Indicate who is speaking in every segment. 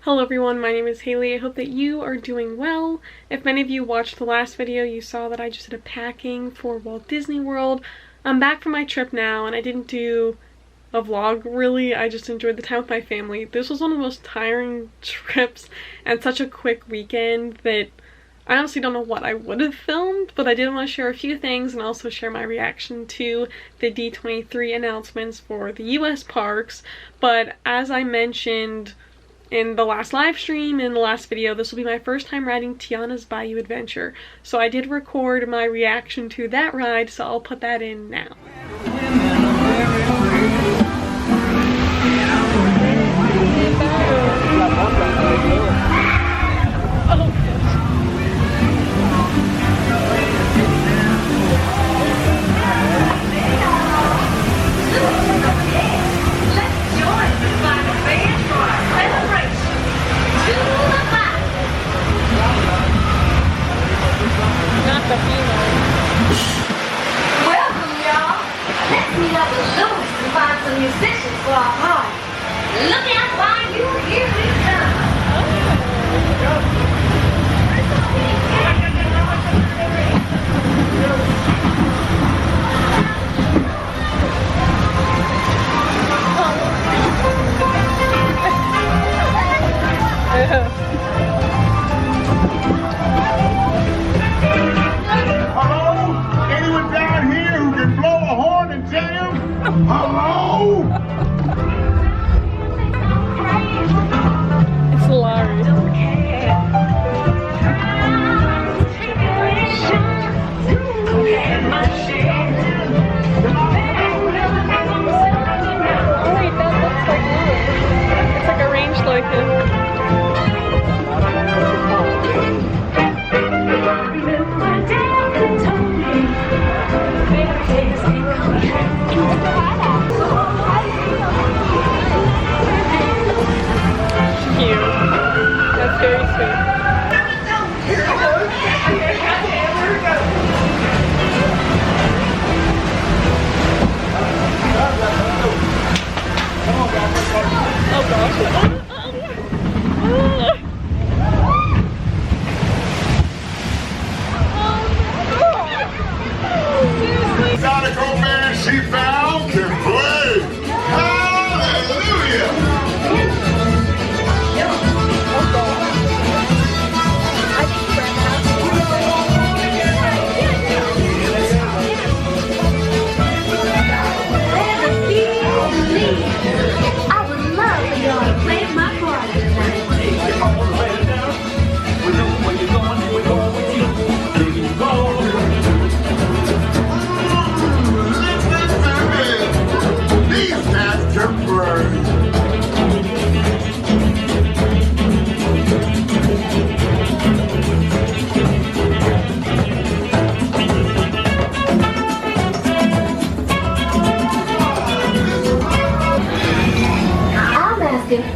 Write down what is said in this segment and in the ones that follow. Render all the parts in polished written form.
Speaker 1: Hello everyone, my name is Haley. I hope that you are doing well. If many of you watched the last video, you saw that I just did a packing for Walt Disney World. I'm back from my trip now and I didn't do a vlog really. I just enjoyed the time with my family. This was one of the most tiring trips and such a quick weekend that I honestly don't know what I would have filmed, but I did want to share a few things and also share my reaction to the D23 announcements for the US parks. But as I mentioned in the last live stream, in the last video, this will be my first time riding Tiana's Bayou Adventure. So I did record my reaction to that ride, so I'll put that in now.
Speaker 2: Musicians for our party. Look out while you hear me come.
Speaker 3: Hello? Anyone down here who can blow a horn and jam? Hello?
Speaker 1: It's hilarious. Oh wait, that looks like Louis. It's like arranged like him. Very sweet. Oh gosh.
Speaker 3: Gotta go, man. She found can play. Hallelujah.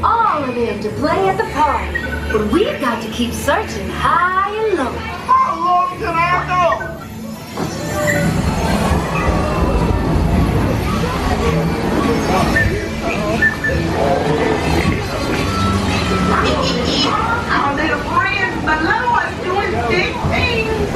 Speaker 2: All of them to play at the party, but we've got to keep searching high and low.
Speaker 3: How long can I go?
Speaker 4: Our little friends below us doing big things.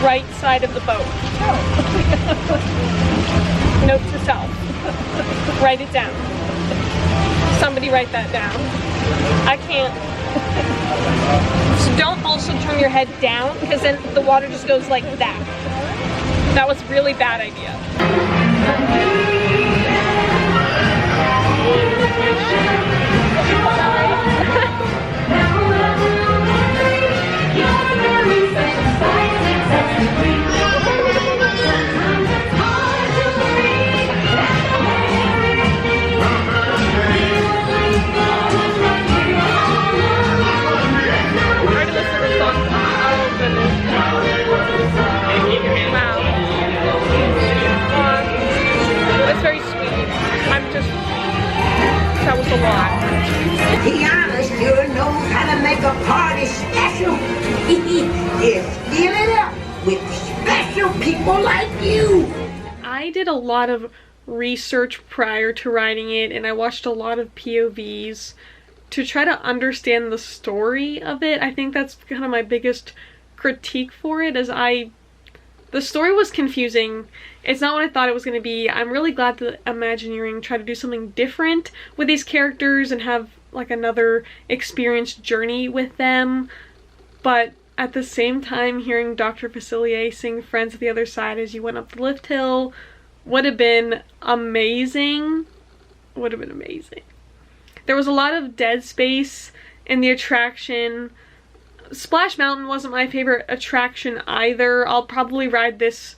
Speaker 1: right side of the boat. Note to self. Write it down. Somebody write that down. I can't. So don't also turn your head down, because then the water just goes like that. That was a really bad idea. That was a lot.
Speaker 4: Tiana sure knows how to make a party special. Just fill it up with special people like you.
Speaker 1: I did a lot of research prior to writing it, and I watched a lot of POVs to try to understand the story of it. I think that's kind of my biggest critique for it, is the story was confusing. It's not what I thought it was going to be. I'm really glad that Imagineering tried to do something different with these characters and have like another experienced journey with them. But at the same time, hearing Dr. Facilier sing Friends of the Other Side as you went up the lift hill would have been amazing. Would have been amazing. There was a lot of dead space in the attraction. Splash Mountain wasn't my favorite attraction either. I'll probably ride this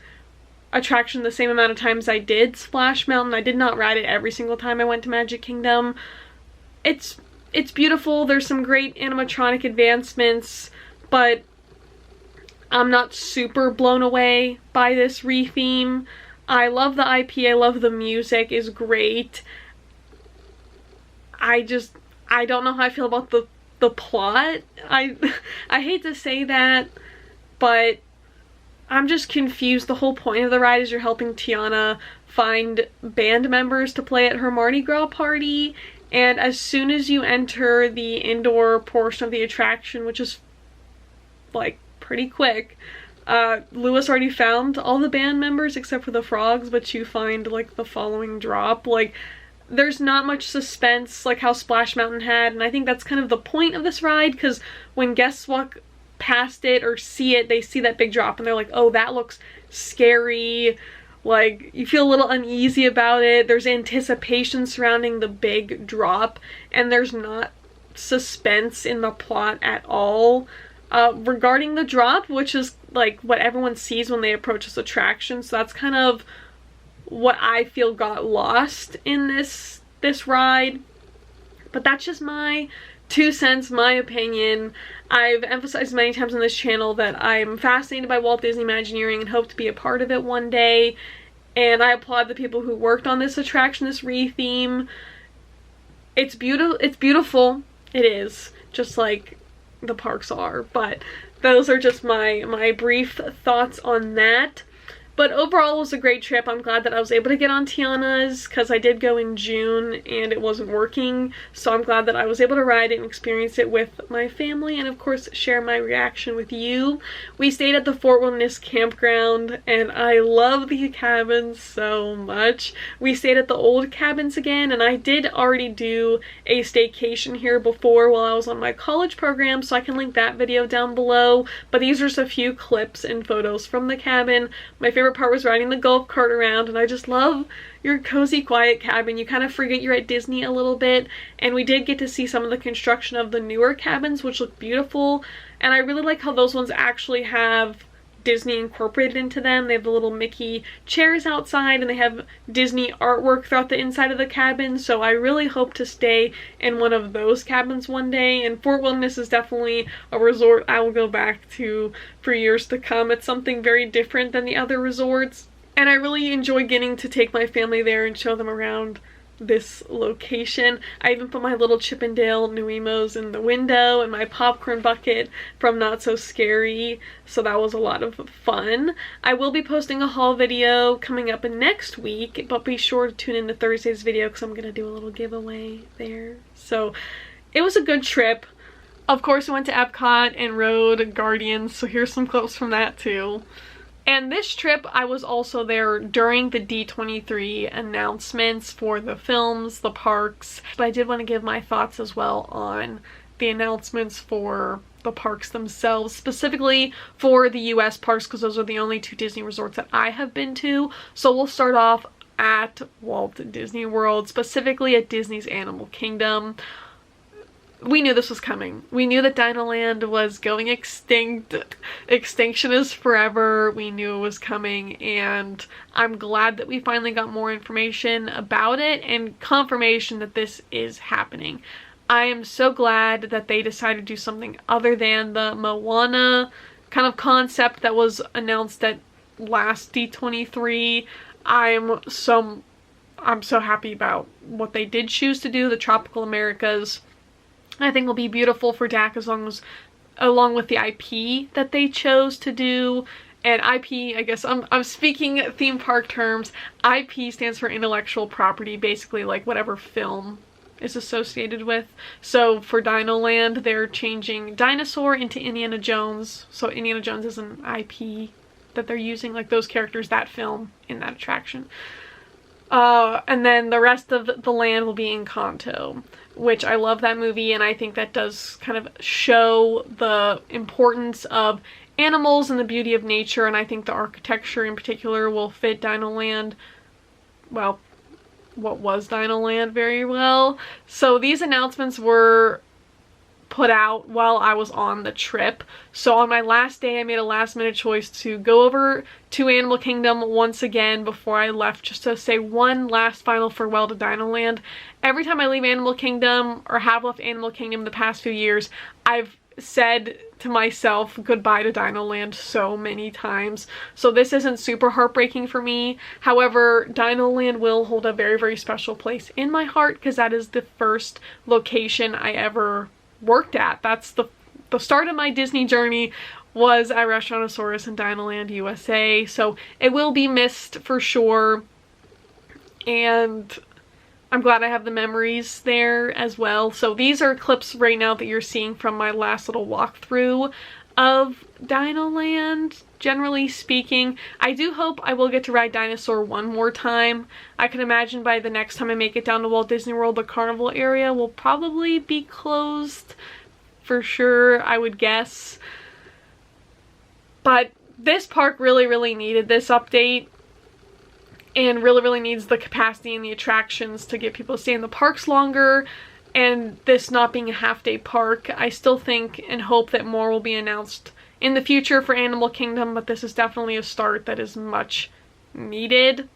Speaker 1: attraction the same amount of times I did Splash Mountain. I did not ride it every single time I went to Magic Kingdom. It's beautiful. There's some great animatronic advancements, but I'm not super blown away by this retheme. I love the IP. I love the music. Is great. I don't know how I feel about the plot. I hate to say that, but I'm just confused. The whole point of the ride is you're helping Tiana find band members to play at her Mardi Gras party, and as soon as you enter the indoor portion of the attraction, which is like pretty quick, Lewis already found all the band members except for the frogs, but you find like the following drop. Like, there's not much suspense like how Splash Mountain had, and I think that's kind of the point of this ride, because when guests walk past it or see it, they see that big drop and they're like, oh, that looks scary. Like, you feel a little uneasy about it. There's anticipation surrounding the big drop, and there's not suspense in the plot at all. Regarding the drop, which is like what everyone sees when they approach this attraction, so that's kind of what I feel got lost in this ride. But that's just my 2 cents, my opinion. I've emphasized many times on this channel that I'm fascinated by Walt Disney Imagineering and hope to be a part of it one day. And I applaud the people who worked on this attraction, this retheme. It's beautiful. It's beautiful. It is, just like the parks are. But those are just my brief thoughts on that. But overall, it was a great trip. I'm glad that I was able to get on Tiana's, because I did go in June and it wasn't working. So I'm glad that I was able to ride it and experience it with my family, and of course share my reaction with you. We stayed at the Fort Wilderness Campground, and I love the cabins so much. We stayed at the old cabins again, and I did already do a staycation here before while I was on my college program, so I can link that video down below. But these are just a few clips and photos from the cabin. My favorite part was riding the golf cart around, and I just love your cozy, quiet cabin. You kind of forget you're at Disney a little bit, and we did get to see some of the construction of the newer cabins, which look beautiful, and I really like how those ones actually have Disney incorporated into them. They have the little Mickey chairs outside, and they have Disney artwork throughout the inside of the cabin, so I really hope to stay in one of those cabins one day. And Fort Wilderness is definitely a resort I will go back to for years to come. It's something very different than the other resorts, and I really enjoy getting to take my family there and show them around this location. I even put my little Chippendale Nuimos in the window and my popcorn bucket from Not So Scary, so that was a lot of fun. I will be posting a haul video coming up next week, but be sure to tune in to Thursday's video because I'm gonna do a little giveaway there. So it was a good trip. Of course, we went to Epcot and rode Guardians, so here's some clips from that too. And this trip, I was also there during the D23 announcements for the films, the parks, but I did want to give my thoughts as well on the announcements for the parks themselves, specifically for the US parks, because those are the only 2 Disney resorts that I have been to. So we'll start off at Walt Disney World, specifically at Disney's Animal Kingdom. We knew this was coming. We knew that Dinoland was going extinct. Extinction is forever. We knew it was coming, and I'm glad that we finally got more information about it and confirmation that this is happening. I am so glad that they decided to do something other than the Moana kind of concept that was announced at last D23. I'm so happy about what they did choose to do. The Tropical Americas, I think, will be beautiful for DAC along with the IP that they chose to do. And IP, I guess I'm speaking theme park terms. IP stands for intellectual property, basically like whatever film is associated with. So for Dinoland, they're changing dinosaur into Indiana Jones. So Indiana Jones is an IP that they're using, like those characters, that film, in that attraction. And then the rest of the land will be Encanto, which I love that movie, and I think that does kind of show the importance of animals and the beauty of nature, and I think the architecture in particular will fit Dinoland, well, what was Dinoland, very well. So these announcements were put out while I was on the trip. So on my last day, I made a last minute choice to go over to Animal Kingdom once again before I left, just to say one last final farewell to Dinoland. Every time I leave Animal Kingdom, or have left Animal Kingdom the past few years, I've said to myself goodbye to Dinoland so many times. So this isn't super heartbreaking for me. However, Dinoland will hold a very, very special place in my heart, because that is the first location I ever worked at. That's the start of my Disney journey, was at Restaurantosaurus in Dinoland, USA. So it will be missed for sure, and I'm glad I have the memories there as well. So these are clips right now that you're seeing from my last little walkthrough of Dinoland. Generally speaking, I do hope I will get to ride Dinosaur one more time. I can imagine by the next time I make it down to Walt Disney World, the carnival area will probably be closed for sure, I would guess. But this park really, really needed this update, and really, really needs the capacity and the attractions to get people to stay in the parks longer. And this not being a half-day park, I still think and hope that more will be announced in the future for Animal Kingdom, but this is definitely a start that is much needed.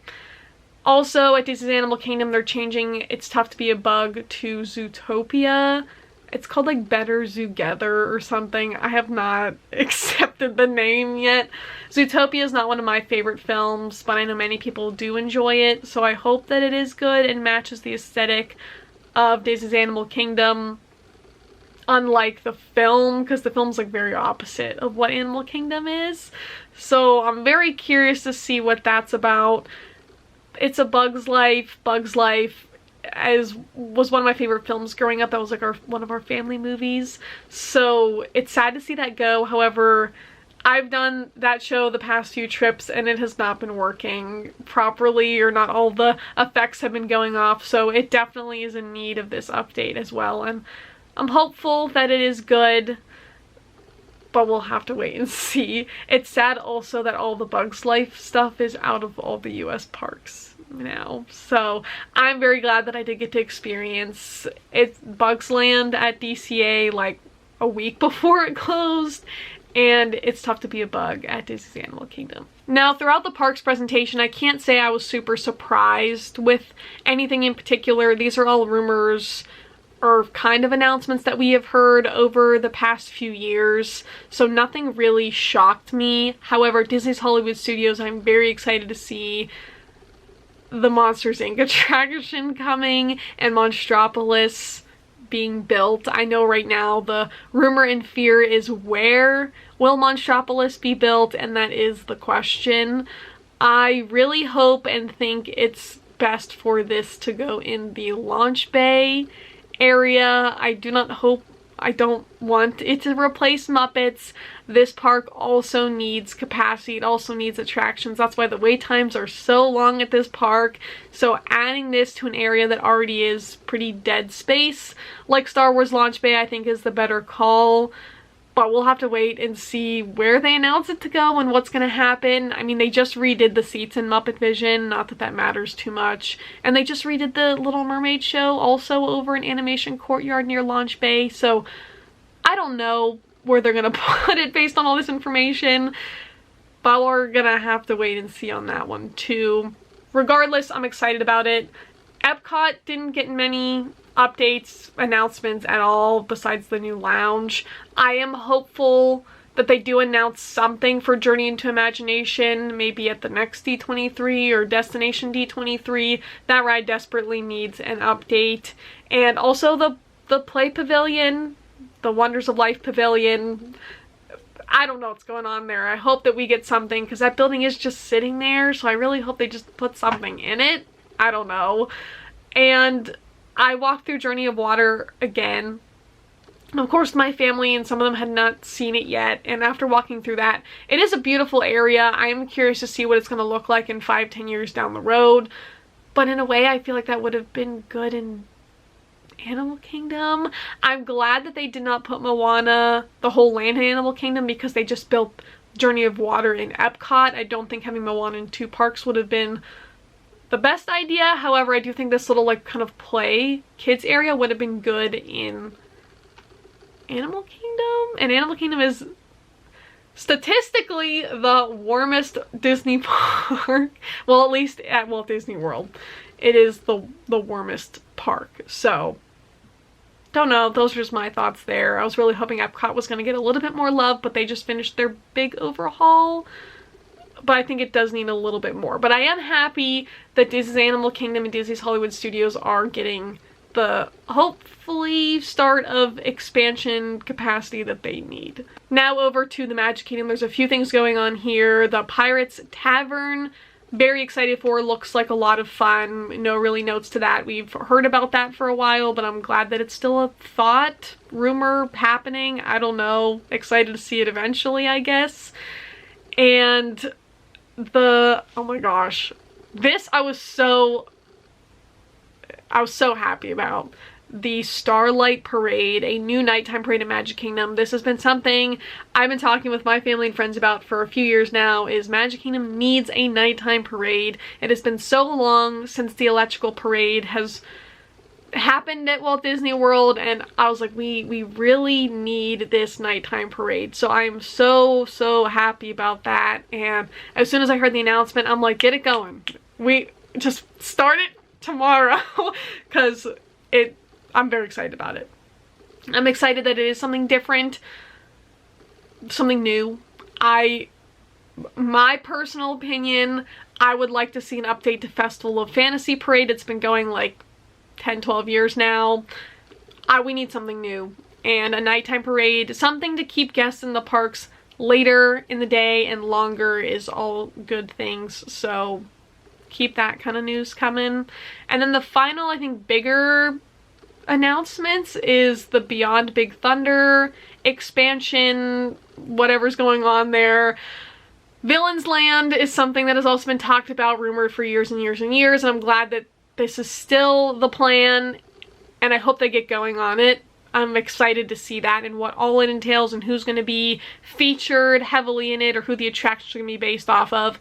Speaker 1: Also, at Disney's Animal Kingdom, they're changing It's Tough to Be a Bug to Zootopia. It's called like Better Zoogether or something. I have not accepted the name yet. Zootopia is not one of my favorite films, but I know many people do enjoy it, so I hope that it is good and matches the aesthetic of Disney's Animal Kingdom, unlike the film, because the film's like very opposite of what Animal Kingdom is. So I'm very curious to see what that's about. It's a Bug's Life. Bug's Life was one of my favorite films growing up. That was like one of our family movies. So it's sad to see that go. However, I've done that show the past few trips and it has not been working properly, or not all the effects have been going off. So it definitely is in need of this update as well. And I'm hopeful that it is good, but we'll have to wait and see. It's sad also that all the Bugs Life stuff is out of all the US parks now. So I'm very glad that I did get to experience Bugs Land at DCA like a week before it closed, and It's Tough to Be a Bug at Disney's Animal Kingdom. Now, throughout the parks presentation, I can't say I was super surprised with anything in particular. These are all rumors or kind of announcements that we have heard over the past few years, so nothing really shocked me. However, Disney's Hollywood Studios, I'm very excited to see the Monsters, Inc. attraction coming and Monstropolis being built. I know right now the rumor and fear is, where will Monstropolis be built? And that is the question. I really hope and think it's best for this to go in the launch bay area. I do not hope I don't want it to replace Muppets. This park also needs capacity. It also needs attractions. That's why the wait times are so long at this park. So adding this to an area that already is pretty dead space, like Star Wars Launch Bay, I think is the better call. But we'll have to wait and see where they announce it to go and what's going to happen. I mean, they just redid the seats in Muppet Vision, not that that matters too much. And they just redid the Little Mermaid show also over in Animation Courtyard near Launch Bay. So I don't know where they're going to put it based on all this information. But we're going to have to wait and see on that one too. Regardless, I'm excited about it. Epcot didn't get many updates, announcements at all besides the new lounge. I am hopeful that they do announce something for Journey into Imagination, maybe at the next D23 or Destination D23. That ride desperately needs an update. And also the Play Pavilion, the Wonders of Life Pavilion. I don't know what's going on there. I hope that we get something because that building is just sitting there, so I really hope they just put something in it. I don't know. And I walked through Journey of Water again. Of course, my family and some of them had not seen it yet, and after walking through that, it is a beautiful area. I am curious to see what it's going to look like in 5-10 years down the road. But in a way, I feel like that would have been good in Animal Kingdom. I'm glad that they did not put Moana, the whole land in Animal Kingdom, because they just built Journey of Water in Epcot. I don't think having Moana in 2 parks would have been the best idea. However, I do think this little like kind of play kids area would have been good in Animal Kingdom. And Animal Kingdom is statistically the warmest Disney park. Well, at least at Walt Disney World. It is the warmest park. So, don't know. Those are just my thoughts there. I was really hoping Epcot was going to get a little bit more love, but they just finished their big overhaul. But I think it does need a little bit more. But I am happy that Disney's Animal Kingdom and Disney's Hollywood Studios are getting the, hopefully, start of expansion capacity that they need. Now over to the Magic Kingdom. There's a few things going on here. The Pirates Tavern, very excited for. Looks like a lot of fun. No really notes to that. We've heard about that for a while, but I'm glad that it's still a thought, rumor happening. I don't know. Excited to see it eventually, I guess. And oh my gosh, this I was so happy about. The Starlight Parade, a new nighttime parade in Magic Kingdom. This has been something I've been talking with my family and friends about for a few years now, is Magic Kingdom needs a nighttime parade. It has been so long since the electrical parade has happened at Walt Disney World, and I was like, we really need this nighttime parade. So I'm so happy about that. And as soon as I heard the announcement, I'm like, get it going. We just start it tomorrow because I'm very excited about it. I'm excited that it is something different, something new. My personal opinion, I would like to see an update to Festival of Fantasy Parade. It's been going like 10-12 years now. We need something new, and a nighttime parade, something to keep guests in the parks later in the day and longer, is all good things. So keep that kind of news coming. And then the final, I think, bigger announcements is the Beyond Big Thunder expansion, whatever's going on there. Villains Land is something that has also been talked about, rumored for years and years and years, and I'm glad that this is still the plan, and I hope they get going on it. I'm excited to see that and what all it entails and who's going to be featured heavily in it, or who the attractions are going to be based off of.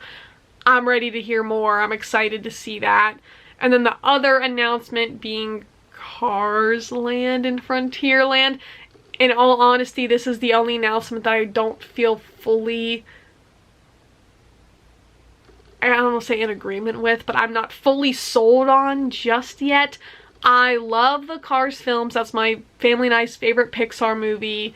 Speaker 1: I'm ready to hear more. I'm excited to see that. And then the other announcement being Cars Land and Frontierland. In all honesty, this is the only announcement that I don't feel fully, I don't want to say in agreement with, but I'm not fully sold on just yet. I love the Cars films. That's my family and I's favorite Pixar movie.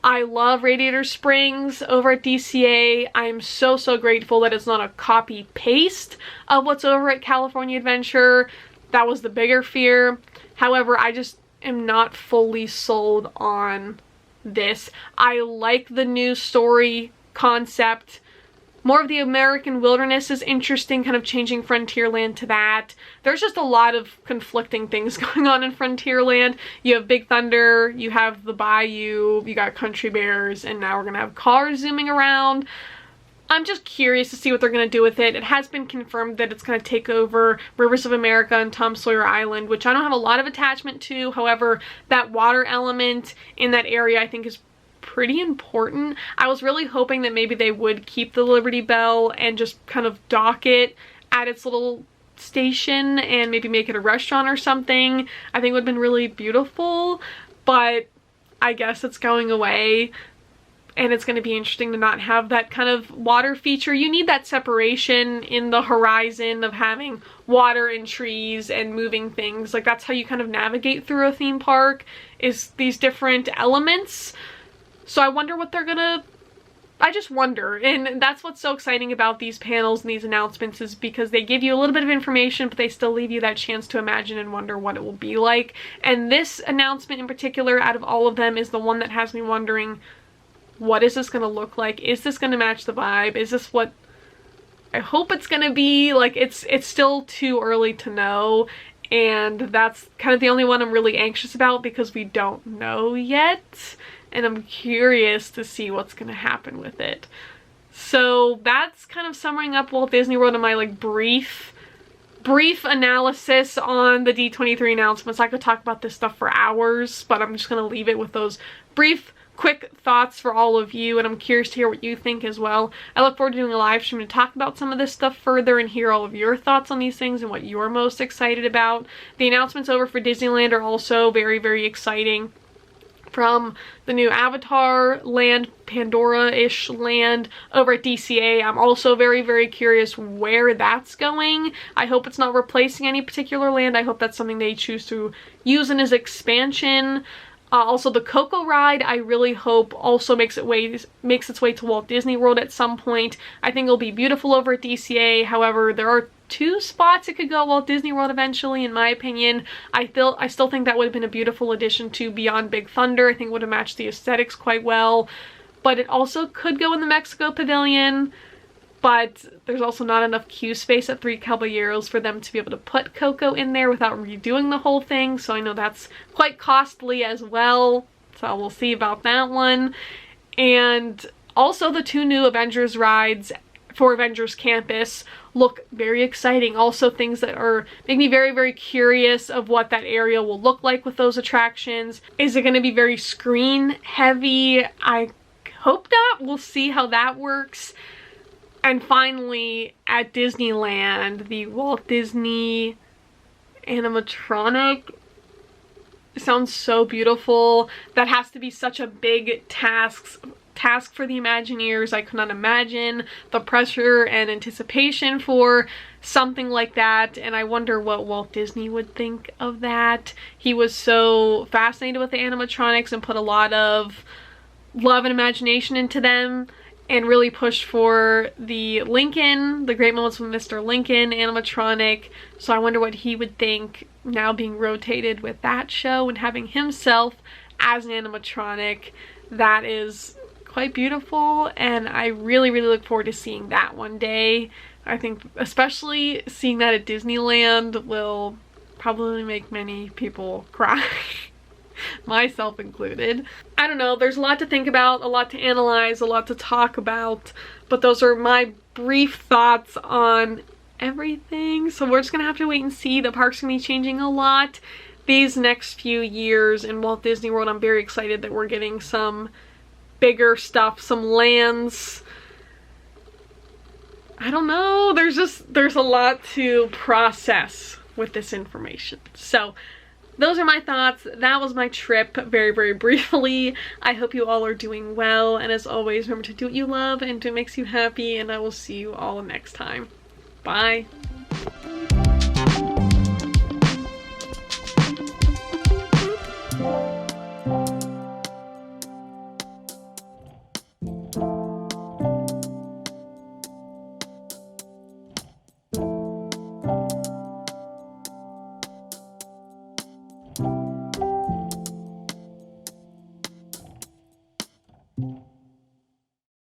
Speaker 1: I love Radiator Springs over at DCA. I'm so grateful that it's not a copy-paste of what's over at California Adventure. That was the bigger fear. However, I just am not fully sold on this. I like the new story concept More of the American wilderness is interesting, kind of changing Frontierland to that. There's just a lot of conflicting things going on in Frontierland. You have Big Thunder, you have the Bayou, you got Country Bears, and now we're gonna have cars zooming around. I'm just curious to see what they're going to do with it. It has been confirmed that it's going to take over Rivers of America and Tom Sawyer Island, which I don't have a lot of attachment to. However, that water element in that area I think is pretty important. I was really hoping that maybe they would keep the Liberty Bell and just kind of dock it at its little station and maybe make it a restaurant or something. I think it would have been really beautiful, but I guess it's going away. And it's going to be interesting to not have that kind of water feature. You need that separation in the horizon of having water and trees and moving things. Like, that's how you kind of navigate through a theme park, is these different elements. So I wonder what they're gonna... I just wonder. And that's what's so exciting about these panels and these announcements, is because they give you a little bit of information, but they still leave you that chance to imagine and wonder what it will be like. And this announcement in particular, out of all of them, is the one that has me wondering, what is this going to look like? Is this going to match the vibe? Is this what I hope it's going to be? Like, it's still too early to know, and that's kind of the only one I'm really anxious about because we don't know yet, and I'm curious to see what's going to happen with it. So that's kind of summing up Walt Disney World in my like brief analysis on the D23 announcements. I could talk about this stuff for hours, but I'm just going to leave it with those brief quick thoughts for all of you, and I'm curious to hear what you think as well. I look forward to doing a live stream to talk about some of this stuff further and hear all of your thoughts on these things and what you're most excited about. The announcements over for Disneyland are also very, very exciting. From the new Avatar land, Pandora-ish land over at DCA, I'm also very, very curious where that's going. I hope it's not replacing any particular land. I hope that's something they choose to use in as expansion. Also, the Coco ride, I really hope also makes its way to Walt Disney World at some point. I think it'll be beautiful over at DCA. However, there are 2 spots it could go Walt Disney World eventually, in my opinion. I still think that would have been a beautiful addition to Beyond Big Thunder. I think it would have matched the aesthetics quite well. But it also could go in the Mexico Pavilion. But there's also not enough queue space at Three Caballeros for them to be able to put Coco in there without redoing the whole thing. So I know that's quite costly as well. So we'll see about that one. And also the 2 new Avengers rides for Avengers Campus look very exciting. Also things that are make me very, very curious of what that area will look like with those attractions. Is it going to be very screen heavy? I hope not. We'll see how that works. And finally, at Disneyland, the Walt Disney animatronic sounds so beautiful. That has to be such a big task for the Imagineers. I could not imagine the pressure and anticipation for something like that, and I wonder what Walt Disney would think of that. He was so fascinated with the animatronics and put a lot of love and imagination into them, and really pushed for the Lincoln, the Great Moments with Mr. Lincoln animatronic. So I wonder what he would think now being rotated with that show and having himself as an animatronic. That is quite beautiful, and I really, really look forward to seeing that one day. I think especially seeing that at Disneyland will probably make many people cry. Myself included. I don't know, there's a lot to think about, a lot to analyze, a lot to talk about, but those are my brief thoughts on everything. So we're just gonna have to wait and see. The park's gonna be changing a lot these next few years in Walt Disney World. I'm very excited that we're getting some bigger stuff, some lands. I don't know, there's a lot to process with this information. So those are my thoughts. That was my trip, very, very briefly. I hope you all are doing well, and as always, remember to do what you love and do what makes you happy, and I will see you all next time. Bye.